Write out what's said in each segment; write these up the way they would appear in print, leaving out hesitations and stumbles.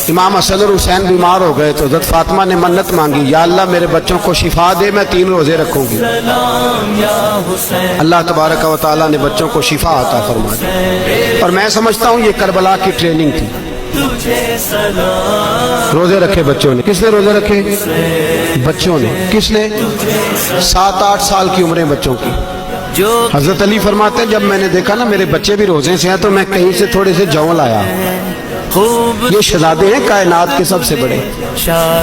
امام حسن اور حسین بیمار ہو گئے تو حضرت فاطمہ نے منت مانگی، یا اللہ میرے بچوں کو شفا دے، میں 3 روزے رکھوں گی۔ اللہ تبارک و تعالیٰ نے بچوں کو شفا عطا فرما دی، اور میں سمجھتا ہوں یہ کربلا کی ٹریننگ تھی۔ روزے رکھے بچوں نے۔ کس نے روزے رکھے؟ بچوں نے۔ کس نے؟ 7-8 سال کی عمریں بچوں کی۔ حضرت علی فرماتے ہیں جب میں نے دیکھا نا میرے بچے بھی روزے سے ہیں تو میں کہیں سے تھوڑے سے جوں لایا۔ یہ شہزادے ہیں کائنات کے سب سے بڑے۔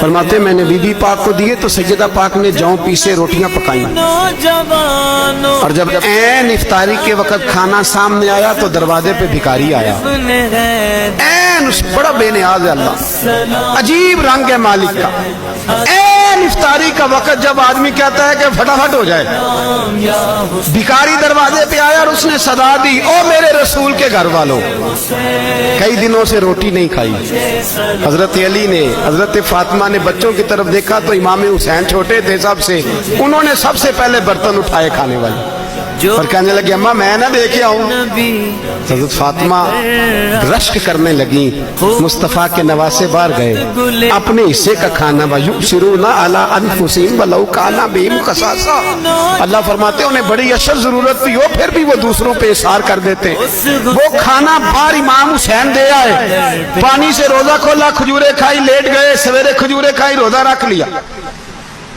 فرماتے ہیں میں نے بی بی پاک کو دیے تو سیدہ پاک نے جوں پیسے روٹیاں پکائیں، اور جب عین افطاری کے وقت کھانا سامنے آیا تو دروازے پہ بھکاری آیا۔ عین بڑا بے نیاز ہے اللہ، عجیب رنگ ہے مالک کا۔ عین افطاری کا وقت جب آدمی کہتا ہے کہ فٹافٹ ہو جائے، بھکاری دروازے پہ آیا اور اس نے صدا دی، او میرے رسول کے گھر والوں، کئی دنوں سے روٹی نہیں کھائی۔ حضرت علی نے، حضرت فاطمہ نے بچوں کی طرف دیکھا تو امام حسین چھوٹے تھے سب سے، انہوں نے سب سے پہلے برتن اٹھائے کھانے والے، اور کہنے لگے اماں میں نہ دیکھ آؤں۔ حضرت فاطمہ رشک کرنے لگیں، مصطفیٰ کے نواسے باہر گئے، اپنے حصے کا کھانا وَيُؤْثِرُونَ عَلَىٰ أَنفُسِهِمْ وَلَوْ كَانَ بِهِمْ خَصَاصَةٌ۔ اللہ فرماتے ہیں انہیں بڑی اشد ضرورت بھی ہو پھر بھی وہ دوسروں پہ اثار کر دیتے۔ وہ کھانا باہر امام حسین دے آئے، پانی سے روزہ کھولا، کھجورے کھائی، لیٹ گئے، سویرے کھجورے کھائی، روزہ رکھ لیا۔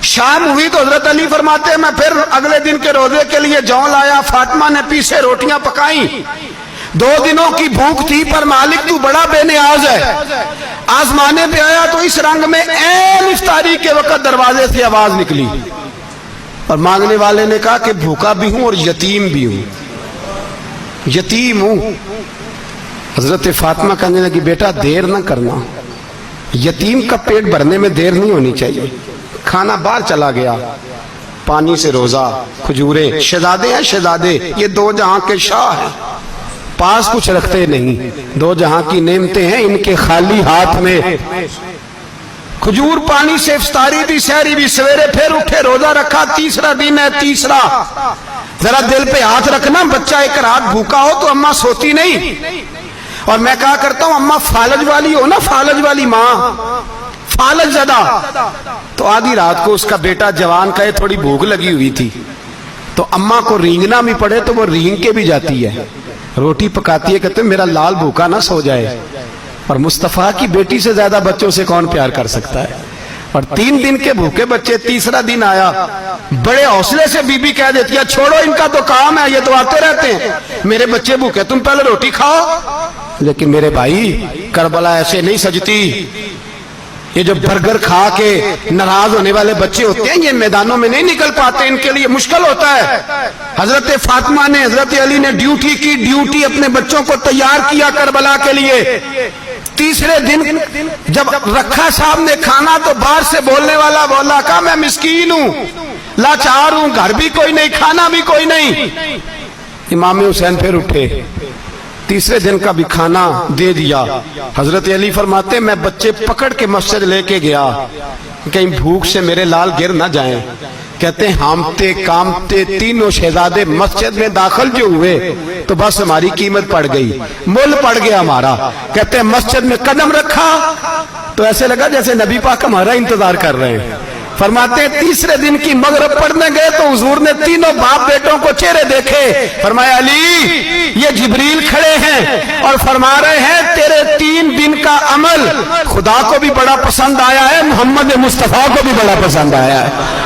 شام ہوئی تو حضرت علی فرماتے ہیں میں پھر اگلے دن کے روزے کے لیے جوں لایا، فاطمہ نے پیچھے روٹیاں پکائیں۔ 2 دنوں کی بھوک تھی پر مالک تو بڑا بے نیاز ہے، آزمانے پہ آیا تو اس رنگ میں عین افطاری کے وقت دروازے سے آواز نکلی، اور مانگنے والے نے کہا کہ بھوکا بھی ہوں اور یتیم بھی ہوں، یتیم ہوں۔ حضرت فاطمہ کہنے لگی بیٹا دیر نہ کرنا، یتیم کا پیٹ بھرنے میں دیر نہیں ہونی چاہیے۔ کھانا باہر چلا گیا، پانی سے روزہ، کھجورے، شہزادے ہیں شہزادے، یہ 2 جہاں کے شاہ ہیں، پاس کچھ رکھتے نہیں، 2 جہاں کی نعمتیں ہیں ان کے خالی ہاتھ میں۔ کھجور پانی سے افطاری بھی، سحری بھی، سویرے پھر اٹھے، روزہ رکھا، تیسرا دن ہے، تیسرا۔ ذرا دل پہ ہاتھ رکھنا، بچہ ایک رات بھوکا ہو تو اماں سوتی نہیں، اور میں کہا کرتا ہوں اماں فالج والی ہو نا، فالج والی ماں، فالج زدہ، تو آدھی رات کو اس کا بیٹا جوان کہے تھوڑی بھوک لگی ہوئی تھی تو اماں کو رینگنا بھی پڑے تو وہ رینگ کے بھی جاتی ہے، روٹی پکاتی ہے، کہتے ہیں میرا لال بھوکا نہ سو جائے۔ اور مصطفیٰ کی بیٹی سے زیادہ بچوں سے کون پیار کر سکتا ہے؟ اور 3 دن کے بھوکے بچے، تیسرا دن آیا، بڑے حوصلے سے بی بی کہہ دیتی ہے چھوڑو ان کا تو کام ہے، یہ تو آتے رہتے ہیں، میرے بچے بھوکے تم پہلے روٹی کھاؤ۔ لیکن میرے بھائی کربلا ایسے نہیں سجتی۔ یہ جو برگر کھا کے ناراض ہونے والے بچے ہوتے ہیں یہ میدانوں میں نہیں نکل پاتے، ان کے لیے مشکل ہوتا ہے۔ حضرت فاطمہ نے، حضرت علی نے ڈیوٹی کی، ڈیوٹی اپنے بچوں کو تیار کیا کربلا کے لیے۔ تیسرے دن جب رکھا سامنے کھانا تو باہر سے بولنے والا بولا کہا میں مسکین ہوں، لاچار ہوں، گھر بھی کوئی نہیں، کھانا بھی کوئی نہیں۔ امام حسین پھر اٹھے، تیسرے دن کا بھی کھانا دے دیا۔ حضرت علی فرماتے ہیں میں بچے پکڑ کے مسجد لے کے گیا، کہیں بھوک سے میرے لال گر نہ جائیں۔ کہتے ہیں ہامتے کامتے تینوں شہزادے مسجد میں داخل جو ہوئے تو بس ہماری قیمت پڑ گئی، مول پڑ گیا ہمارا۔ کہتے ہیں مسجد میں قدم رکھا تو ایسے لگا جیسے نبی پاک ہمارا انتظار کر رہے ہیں۔ فرماتے ہیں تیسرے دن کی مغرب پڑھنے گئے تو حضور نے تینوں باپ بیٹوں کو چہرے دیکھے، فرمایا علی یہ جبریل کھڑے ہیں اور فرما رہے ہیں تیرے 3 دن کا عمل خدا کو بھی بڑا پسند آیا ہے، محمد مصطفیٰ کو بھی بڑا پسند آیا ہے۔